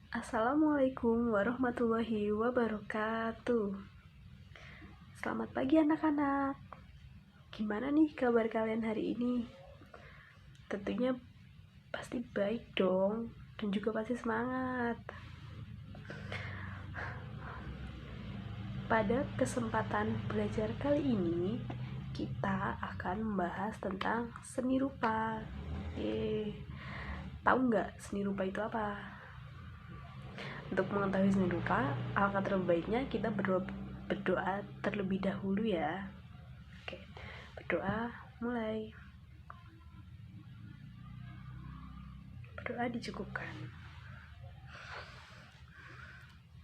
Assalamualaikum warahmatullahi wabarakatuh. Selamat pagi anak-anak. Gimana nih kabar kalian hari ini? Tentunya pasti baik dong, dan juga pasti semangat. Pada kesempatan belajar kali ini, kita akan membahas tentang seni rupa. Tahu nggak seni rupa itu apa? Untuk mengetahui seni rupa, alangkah terbaiknya kita berdoa terlebih dahulu ya. Oke, berdoa mulai. Berdoa dicukupkan.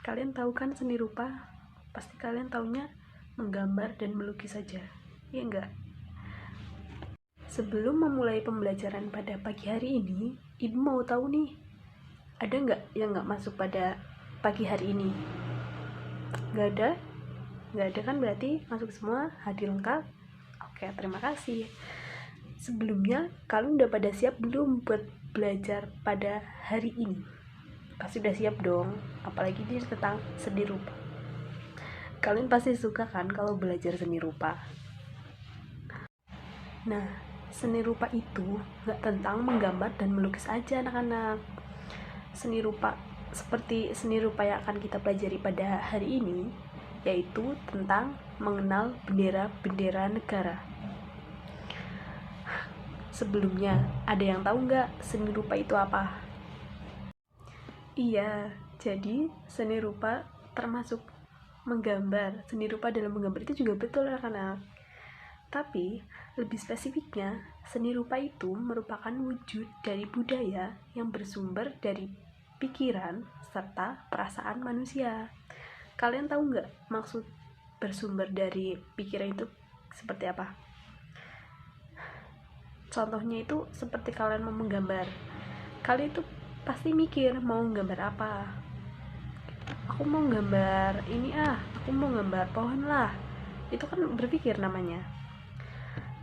Kalian tahu kan seni rupa? Pasti kalian taunya menggambar dan melukis saja, iya enggak? Sebelum memulai pembelajaran pada pagi hari ini, Ibu mau tahu nih, ada nggak yang nggak masuk pada pagi hari ini? Nggak ada? Nggak ada kan berarti masuk semua, hadir lengkap? Oke, terima kasih. Sebelumnya, kalian udah pada siap belum buat belajar pada hari ini? Pasti udah siap dong, apalagi ini tentang seni rupa. Kalian pasti suka kan kalau belajar seni rupa? Nah, seni rupa itu gak tentang menggambar dan melukis aja anak-anak. Seni rupa seperti seni rupa yang akan kita pelajari pada hari ini, yaitu tentang mengenal bendera-bendera negara. Sebelumnya, ada yang tahu nggak seni rupa itu apa? Iya, jadi seni rupa termasuk menggambar. Seni rupa dalam menggambar itu juga betul anak-anak. Tapi, lebih spesifiknya, seni rupa itu merupakan wujud dari budaya yang bersumber dari pikiran serta perasaan manusia. Kalian tahu nggak maksud bersumber dari pikiran itu seperti apa? Contohnya itu seperti kalian mau menggambar. Kalian itu pasti mikir mau gambar apa. Aku mau gambar ini aku mau gambar pohon lah. Itu kan berpikir namanya.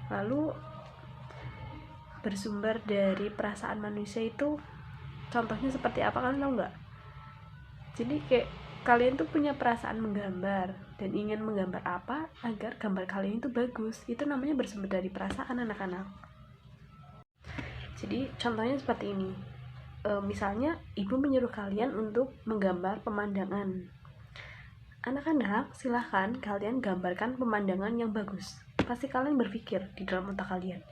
Lalu bersumber dari perasaan manusia itu contohnya seperti apa, kalian tahu nggak? Jadi kayak kalian tuh punya perasaan menggambar dan ingin menggambar apa agar gambar kalian itu bagus. Itu namanya bersumber dari perasaan anak-anak. Jadi contohnya seperti ini. Misalnya ibu menyuruh kalian untuk menggambar pemandangan. Anak-anak, silahkan kalian gambarkan pemandangan yang bagus. Pasti kalian berpikir di dalam otak kalian,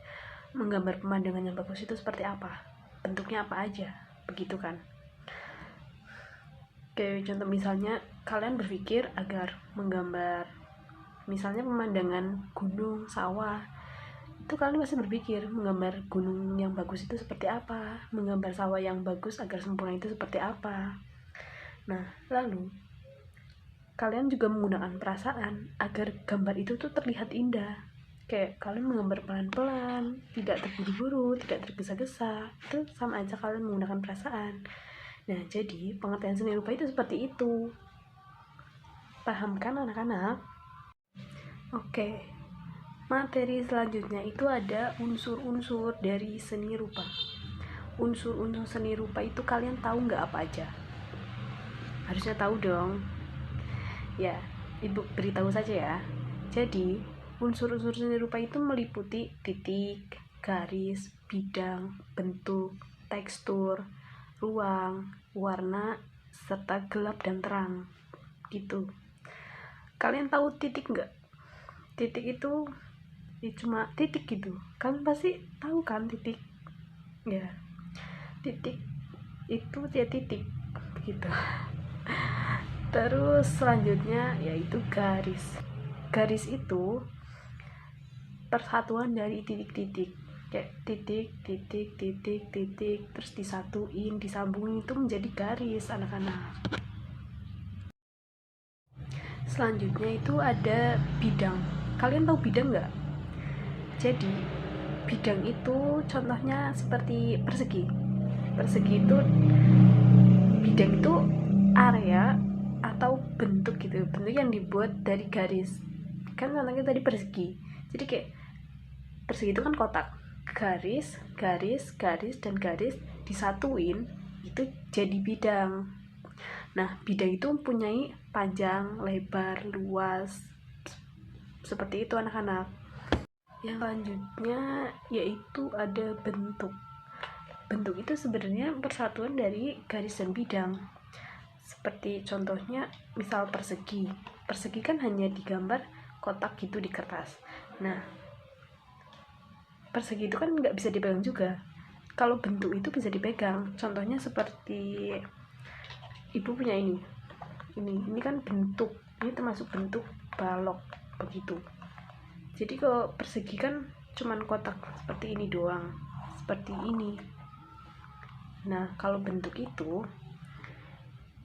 menggambar pemandangan yang bagus itu seperti apa? Bentuknya apa aja? Begitu kan? Kayak contoh misalnya, kalian berpikir agar menggambar misalnya pemandangan gunung, sawah, itu kalian pasti berpikir menggambar gunung yang bagus itu seperti apa, menggambar sawah yang bagus agar sempurna itu seperti apa. Nah, lalu kalian juga menggunakan perasaan agar gambar itu tuh terlihat indah. Kayak kalian menggambar pelan-pelan, tidak terburu-buru, tidak tergesa-gesa. Itu sama aja kalian menggunakan perasaan. Nah, jadi pengertian seni rupa itu seperti itu. Paham kan anak-anak? Oke. Materi selanjutnya itu ada unsur-unsur dari seni rupa. Unsur-unsur seni rupa itu kalian tahu nggak apa aja? Harusnya tahu dong. Ya, ibu beritahu saja ya. Jadi, unsur-unsur seni rupa itu meliputi titik, garis, bidang, bentuk, tekstur, ruang, warna, serta gelap dan terang. Gitu. Kalian tahu titik nggak? Titik itu cuma titik gitu. Kalian pasti tahu kan titik? Ya, titik itu ya titik gitu. Terus selanjutnya yaitu garis. Garis itu persatuan dari titik-titik, kayak titik, titik, titik, titik, terus disatuin, disambungin itu menjadi garis anak-anak. Selanjutnya itu ada bidang. Kalian tahu bidang nggak? Jadi bidang itu contohnya seperti persegi. Persegi itu bidang itu area atau bentuk gitu, bentuk yang dibuat dari garis. Kan contohnya tadi persegi. Jadi kayak persegi itu kan kotak, garis, garis, garis dan garis disatuin itu jadi bidang. Nah, bidang itu mempunyai panjang, lebar, luas, seperti itu anak-anak. Yang selanjutnya yaitu ada bentuk. Bentuk itu sebenarnya persatuan dari garis dan bidang. Seperti contohnya misal persegi. Persegi kan hanya digambar kotak gitu di kertas. Nah, persegi itu kan nggak bisa dipegang juga. Kalau bentuk itu bisa dipegang. Contohnya seperti ibu punya ini kan bentuk, ini termasuk bentuk balok begitu. Jadi kalau persegi kan cuman kotak seperti ini doang, seperti ini. Nah, kalau bentuk itu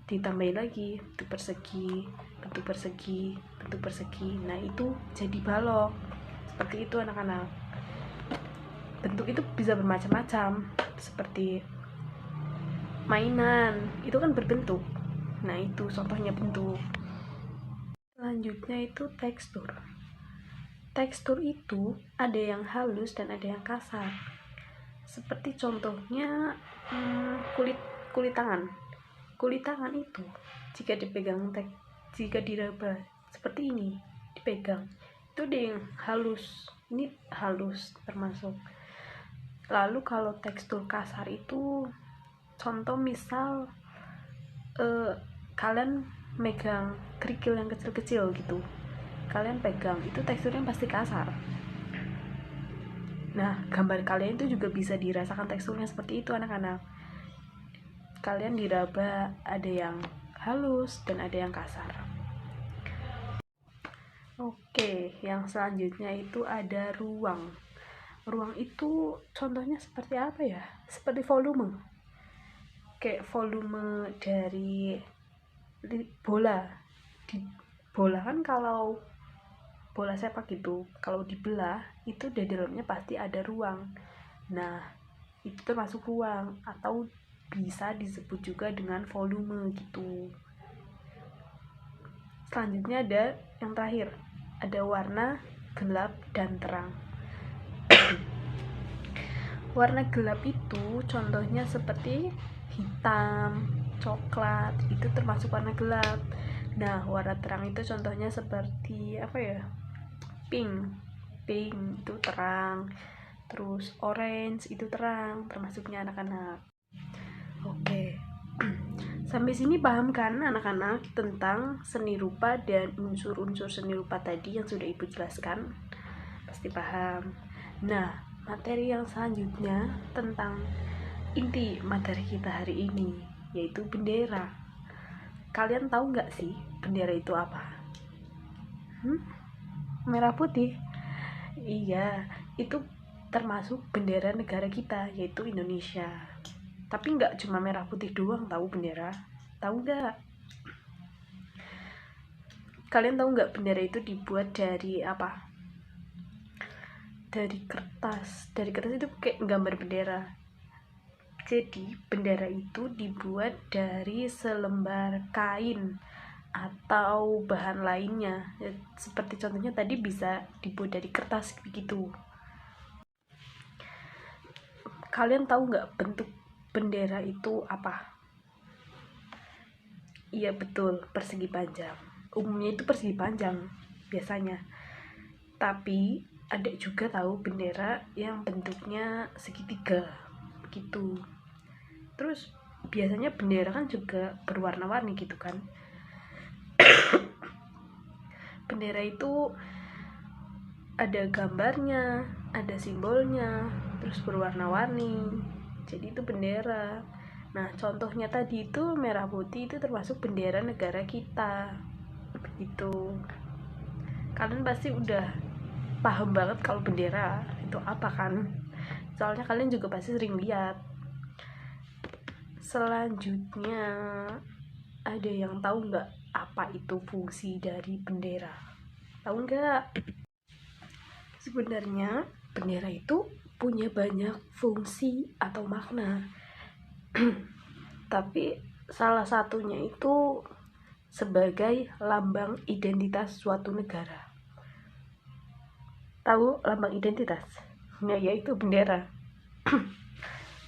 ditambahin lagi bentuk persegi, bentuk persegi, bentuk persegi. Nah, itu jadi balok. Seperti itu anak-anak. Bentuk itu bisa bermacam-macam, seperti mainan, itu kan berbentuk. Nah, itu contohnya bentuk. Selanjutnya itu tekstur. Tekstur itu ada yang halus dan ada yang kasar. Seperti contohnya kulit tangan. Kulit tangan itu jika dipegang jika diraba seperti ini, dipegang, itu ada yang halus. Ini halus termasuk. Lalu kalau tekstur kasar itu contoh misal kalian megang kerikil yang kecil-kecil gitu, kalian pegang, itu teksturnya pasti kasar. Nah, gambar kalian itu juga bisa dirasakan teksturnya seperti itu anak-anak. Kalian diraba ada yang halus dan ada yang kasar. Oke, yang selanjutnya itu ada ruang. Ruang itu contohnya seperti apa ya? Seperti volume. Kayak volume dari bola. Di bola kan kalau bola sepak gitu, kalau dibelah itu di dalamnya pasti ada ruang. Nah, itu termasuk ruang atau bisa disebut juga dengan volume gitu. Selanjutnya ada yang terakhir, ada warna, gelap, dan terang. Warna gelap itu contohnya seperti hitam, coklat, itu termasuk warna gelap. Nah, warna terang itu contohnya seperti apa ya? Pink itu terang. Terus orange itu terang, termasuknya anak-anak. Oke. Sampai sini paham kan anak-anak tentang seni rupa dan unsur-unsur seni rupa tadi yang sudah Ibu jelaskan? Pasti paham. Nah, materi yang selanjutnya tentang inti materi kita hari ini, yaitu bendera. Kalian tahu nggak sih bendera itu apa? Merah putih. Iya, itu termasuk bendera negara kita, yaitu Indonesia. Tapi nggak cuma merah putih doang tahu bendera. Tahu nggak? Kalian tahu nggak bendera itu dibuat dari apa? Dari kertas. Dari kertas itu kayak gambar bendera. Jadi bendera itu dibuat dari selembar kain atau bahan lainnya. Seperti contohnya tadi bisa dibuat dari kertas begitu. Kalian tahu nggak bentuk bendera itu apa? Iya betul, persegi panjang. Umumnya itu persegi panjang biasanya. Tapi ada juga tahu bendera yang bentuknya segitiga gitu. Terus biasanya bendera kan juga berwarna-warni gitu kan. Bendera itu ada gambarnya, ada simbolnya, terus berwarna-warni. Jadi itu bendera. Nah, contohnya tadi itu merah putih, itu termasuk bendera negara kita. Begitu. Kalian pasti udah paham banget kalau bendera itu apa kan? Soalnya kalian juga pasti sering lihat. Selanjutnya, ada yang tahu nggak apa itu fungsi dari bendera? Tahu nggak? Sebenarnya bendera itu punya banyak fungsi atau makna. Tapi salah satunya itu sebagai lambang identitas suatu negara. Tahu lambang identitas? Nah, yaitu bendera.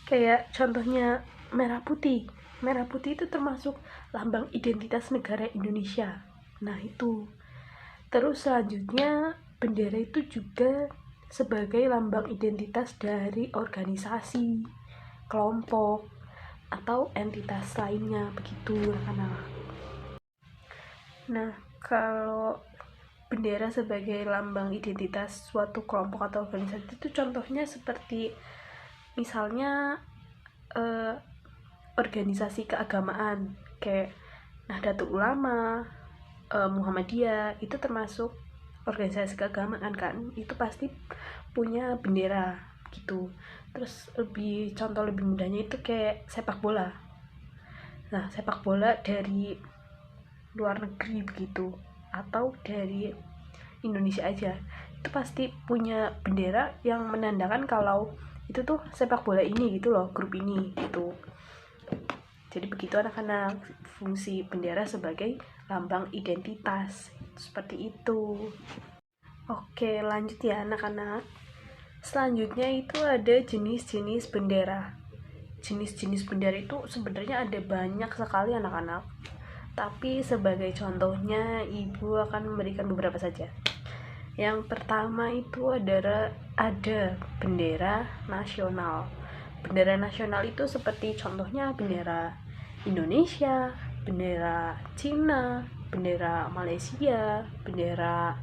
Kayak contohnya merah putih. merah putih itu termasuk lambang identitas negara Indonesia. Nah itu. Terus selanjutnya bendera itu juga sebagai lambang identitas dari organisasi, kelompok, atau entitas lainnya begitu anak-anak. Nah, kalau bendera sebagai lambang identitas suatu kelompok atau organisasi itu contohnya seperti misalnya organisasi keagamaan kayak Nahdlatul Ulama, Muhammadiyah, itu termasuk organisasi keagamaan kan, itu pasti punya bendera gitu. Terus contoh lebih mudahnya itu kayak sepak bola. Nah, sepak bola dari luar negeri begitu atau dari Indonesia aja, itu pasti punya bendera yang menandakan kalau itu tuh sepak bola ini gitu loh, grup ini gitu. Jadi begitu anak-anak, fungsi bendera sebagai lambang identitas seperti itu. Oke, lanjut ya anak-anak. Selanjutnya itu ada jenis-jenis bendera. Jenis-jenis bendera itu sebenarnya ada banyak sekali anak-anak, tapi sebagai contohnya ibu akan memberikan beberapa saja. Yang pertama itu ada bendera nasional. Bendera nasional itu seperti contohnya bendera Indonesia, bendera Cina, bendera Malaysia, bendera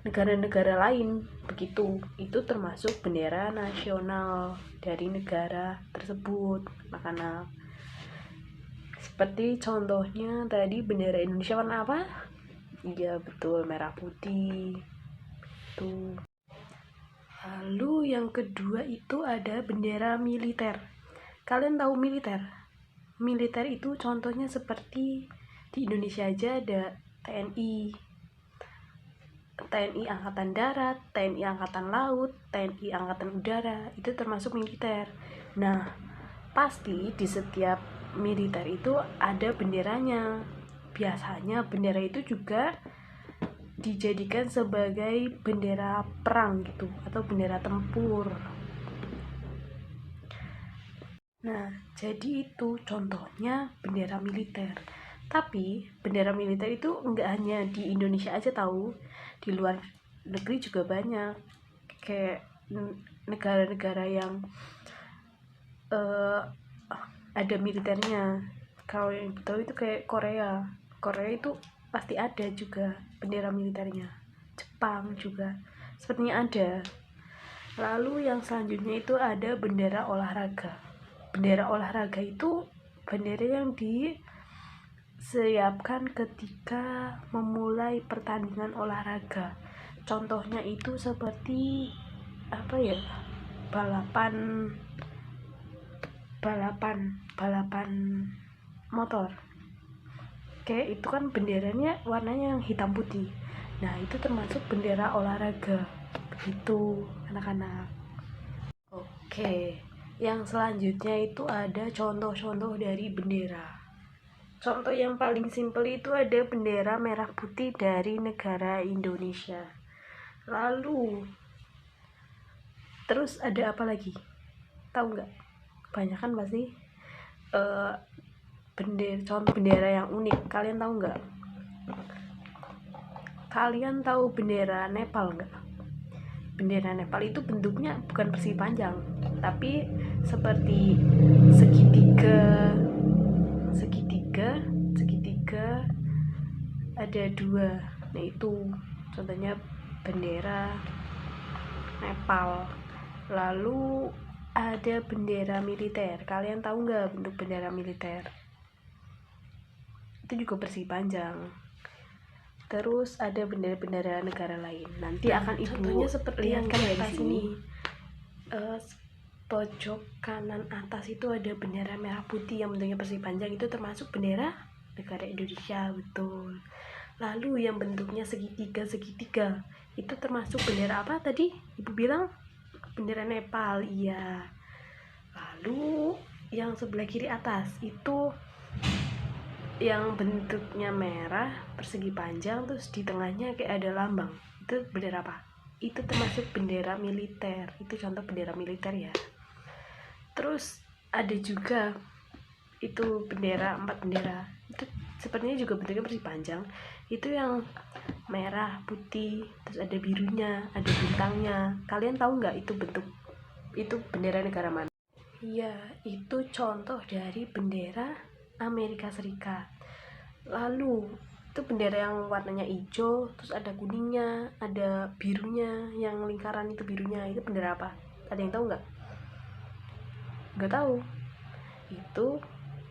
negara-negara lain begitu. Itu termasuk bendera nasional dari negara tersebut anak-anak. Seperti contohnya tadi bendera Indonesia warna apa? Iya betul, merah putih tuh. Lalu yang kedua itu ada bendera militer. Kalian tahu militer? Militer itu contohnya seperti di Indonesia aja ada TNI, TNI Angkatan Darat, TNI Angkatan Laut, TNI Angkatan Udara, itu termasuk militer. Nah, pasti di setiap militer itu ada benderanya. Biasanya bendera itu juga dijadikan sebagai bendera perang gitu, atau bendera tempur. Nah, jadi itu contohnya bendera militer. Tapi bendera militer itu enggak hanya di Indonesia aja tahu, di luar negeri juga banyak. Kayak negara-negara yang ada militernya. Kalau yang tahu itu kayak Korea. Korea itu pasti ada juga bendera militernya. Jepang juga sepertinya ada. Lalu yang selanjutnya itu ada bendera olahraga. Bendera olahraga itu bendera yang disiapkan ketika memulai pertandingan olahraga. Contohnya itu seperti apa ya? Balapan motor. Kayak itu kan benderanya warnanya yang hitam putih. Nah, itu termasuk bendera olahraga. Begitu, anak-anak. Oke, yang selanjutnya itu ada contoh-contoh dari bendera. Contoh yang paling simpel itu ada bendera merah putih dari negara Indonesia. Lalu, terus ada apa lagi? Tahu nggak? Banyak kan pasti contoh bendera yang unik. Kalian tahu nggak? Kalian tahu bendera Nepal nggak? Bendera Nepal itu bentuknya bukan persegi panjang, tapi seperti segitiga, ada dua. Nah itu contohnya bendera Nepal. Lalu ada bendera militer. Kalian tahu nggak bentuk bendera militer? Itu juga persegi panjang. Terus ada bendera-bendera negara lain. Nanti akan ibu seperti yang ya di sini. Pojok kanan atas itu ada bendera merah putih yang bentuknya persegi panjang, itu termasuk bendera negara Indonesia, betul. Lalu yang bentuknya segitiga itu termasuk bendera apa tadi? Ibu bilang bendera Nepal, iya. Lalu yang sebelah kiri atas itu yang bentuknya merah persegi panjang, terus di tengahnya kayak ada lambang, itu bendera apa? Itu termasuk bendera militer. Itu contoh bendera militer ya. Terus ada juga itu bendera, 4 bendera itu sepertinya juga bentuknya persegi panjang. Itu yang merah, putih, terus ada birunya, ada bintangnya. Kalian tahu nggak itu bendera negara mana? Iya, itu contoh dari bendera Amerika Serikat. Lalu itu bendera yang warnanya hijau, terus ada kuningnya, ada birunya, yang lingkaran itu birunya. Itu bendera apa? Ada yang tahu nggak? Nggak tahu. Itu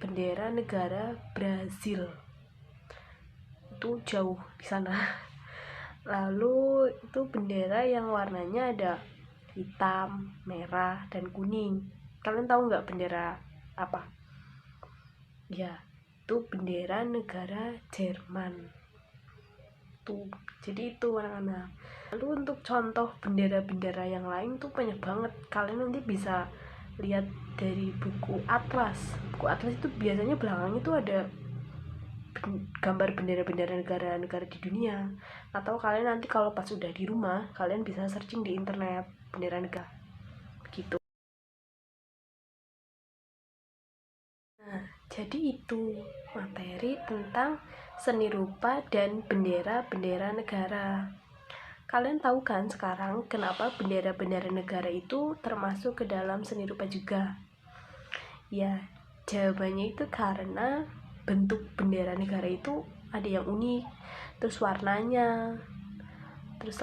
bendera negara Brazil. Itu jauh di sana. Lalu itu bendera yang warnanya ada hitam, merah, dan kuning. Kalian tahu nggak bendera apa? Ya, itu bendera negara Jerman. Tuh, jadi itu anak-anak. Lalu untuk contoh bendera-bendera yang lain tuh banyak banget. Kalian nanti bisa lihat dari buku atlas. Buku atlas itu biasanya belakangnya tuh ada gambar bendera-bendera negara-negara di dunia. Atau kalian nanti kalau pas udah di rumah, kalian bisa searching di internet bendera negara gitu. Nah, jadi itu materi tentang seni rupa dan bendera-bendera negara. Kalian tahu kan sekarang kenapa bendera-bendera negara itu termasuk ke dalam seni rupa juga? Ya, jawabannya itu karena bentuk bendera negara itu ada yang unik, terus warnanya, terus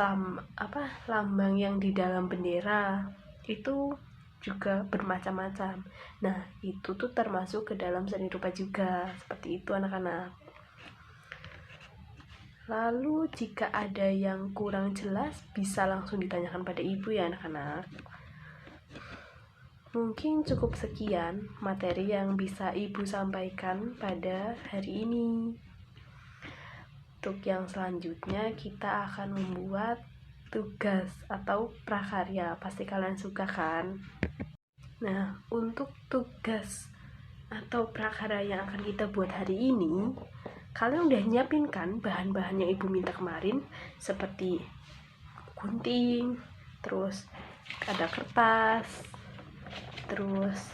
lambang yang di dalam bendera itu juga bermacam-macam. Nah, itu tuh termasuk ke dalam seni rupa juga. Seperti itu anak-anak. Lalu jika ada yang kurang jelas bisa langsung ditanyakan pada ibu ya anak-anak. Mungkin cukup sekian materi yang bisa ibu sampaikan pada hari ini. Untuk yang selanjutnya kita akan membuat tugas atau prakarya. Pasti kalian suka kan? Nah, untuk tugas atau prakarya yang akan kita buat hari ini, kalian udah nyiapin kan bahan-bahan yang ibu minta kemarin, seperti gunting, terus ada kertas, terus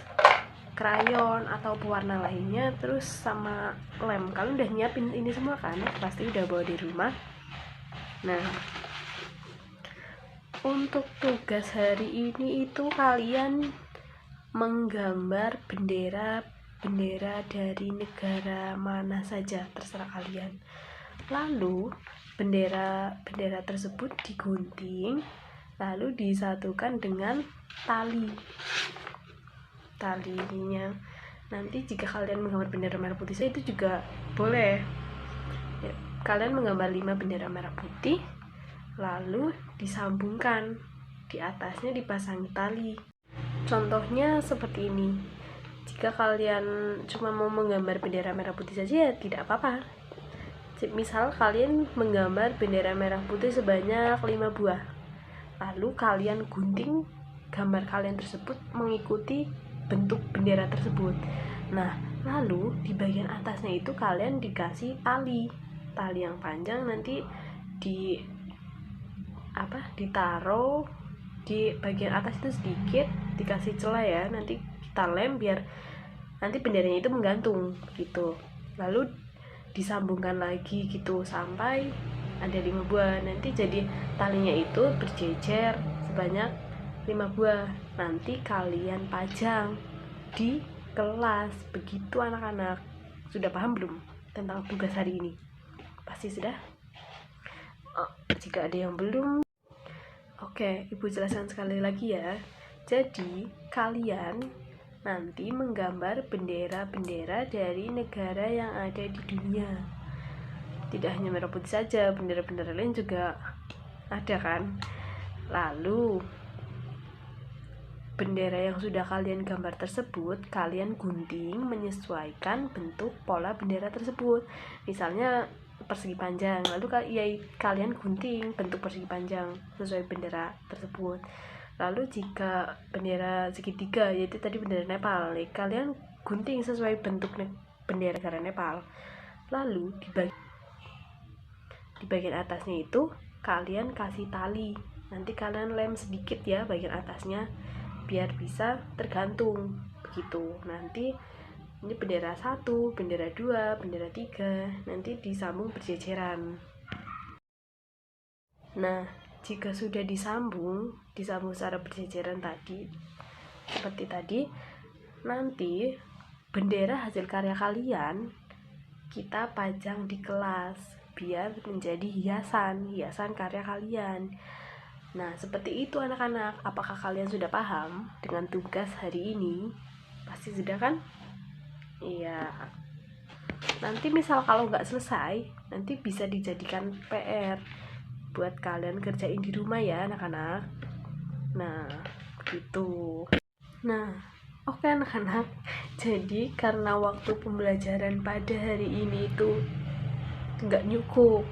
krayon atau pewarna lainnya, terus sama lem. Kalian udah nyiapin ini semua kan? Pasti udah bawa di rumah. Nah, untuk tugas hari ini itu kalian menggambar bendera dari negara mana saja, terserah kalian. Lalu bendera tersebut digunting, lalu disatukan dengan talinya. Nanti jika kalian menggambar bendera merah putih itu juga boleh ya, kalian menggambar 5 bendera merah putih, lalu disambungkan, di atasnya dipasangi tali. Contohnya seperti ini. Jika kalian cuma mau menggambar bendera merah putih saja ya tidak apa-apa. Misal kalian menggambar bendera merah putih sebanyak 5 buah, lalu kalian gunting gambar kalian tersebut mengikuti bentuk bendera tersebut. Nah, lalu di bagian atasnya itu kalian dikasih tali yang panjang, nanti ditaruh di bagian atas itu sedikit, dikasih celah ya, nanti kita lem biar nanti benderanya itu menggantung gitu. Lalu disambungkan lagi gitu sampai ada 5 buah. Nanti jadi talinya itu berjejer sebanyak 5 buah. Nanti kalian pajang di kelas. Begitu anak-anak. Sudah paham belum tentang tugas hari ini? Pasti sudah? Jika ada yang belum, oke, ibu jelaskan sekali lagi ya. Jadi kalian nanti menggambar bendera-bendera dari negara yang ada di dunia. Tidak hanya merah putih saja, bendera-bendera lain juga ada kan. Lalu bendera yang sudah kalian gambar tersebut kalian gunting menyesuaikan bentuk pola bendera tersebut. Misalnya persegi panjang, lalu kalian gunting bentuk persegi panjang sesuai bendera tersebut. Lalu jika bendera segitiga, yaitu tadi bendera Nepal, kalian gunting sesuai bentuk bendera negara Nepal. Lalu di bagian atasnya itu kalian kasih tali, nanti kalian lem sedikit ya bagian atasnya biar bisa tergantung begitu. Nanti Ini bendera 1, bendera 2, bendera 3, nanti disambung berjejeran. Nah, jika sudah disambung secara berjejeran tadi, seperti tadi, nanti bendera hasil karya kalian kita pajang di kelas biar menjadi hiasan karya kalian. Nah, seperti itu anak-anak. Apakah kalian sudah paham dengan tugas hari ini? Pasti sudah kan? Iya. Nanti misal kalau nggak selesai, nanti bisa dijadikan PR buat kalian kerjain di rumah ya anak-anak. Nah, begitu. Nah, oke anak-anak. Jadi karena waktu pembelajaran pada hari ini itu nggak cukup,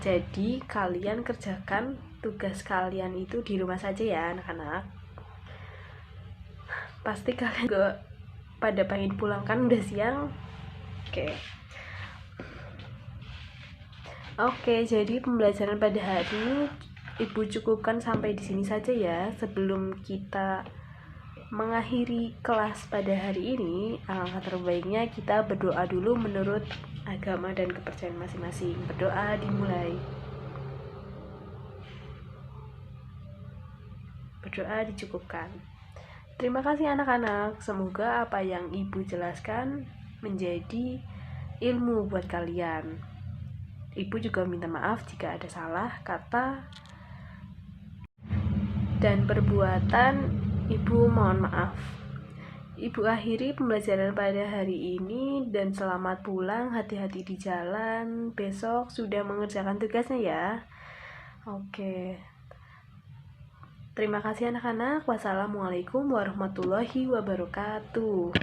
jadi kalian kerjakan tugas kalian itu di rumah saja ya anak-anak. Pasti kalian gak pada pengen pulang kan, udah siang. Oke, jadi pembelajaran pada hari ini Ibu cukupkan sampai di sini saja ya. Sebelum kita mengakhiri kelas pada hari ini, alangkah terbaiknya kita berdoa dulu menurut agama dan kepercayaan masing-masing. Berdoa dimulai. Berdoa dicukupkan. Terima kasih anak-anak. Semoga apa yang Ibu jelaskan menjadi ilmu buat kalian. Ibu juga minta maaf jika ada salah kata dan perbuatan. Ibu mohon maaf. Ibu akhiri pembelajaran pada hari ini dan selamat pulang, hati-hati di jalan. Besok sudah mengerjakan tugasnya ya. Oke. Terima kasih anak-anak. Wassalamualaikum warahmatullahi wabarakatuh.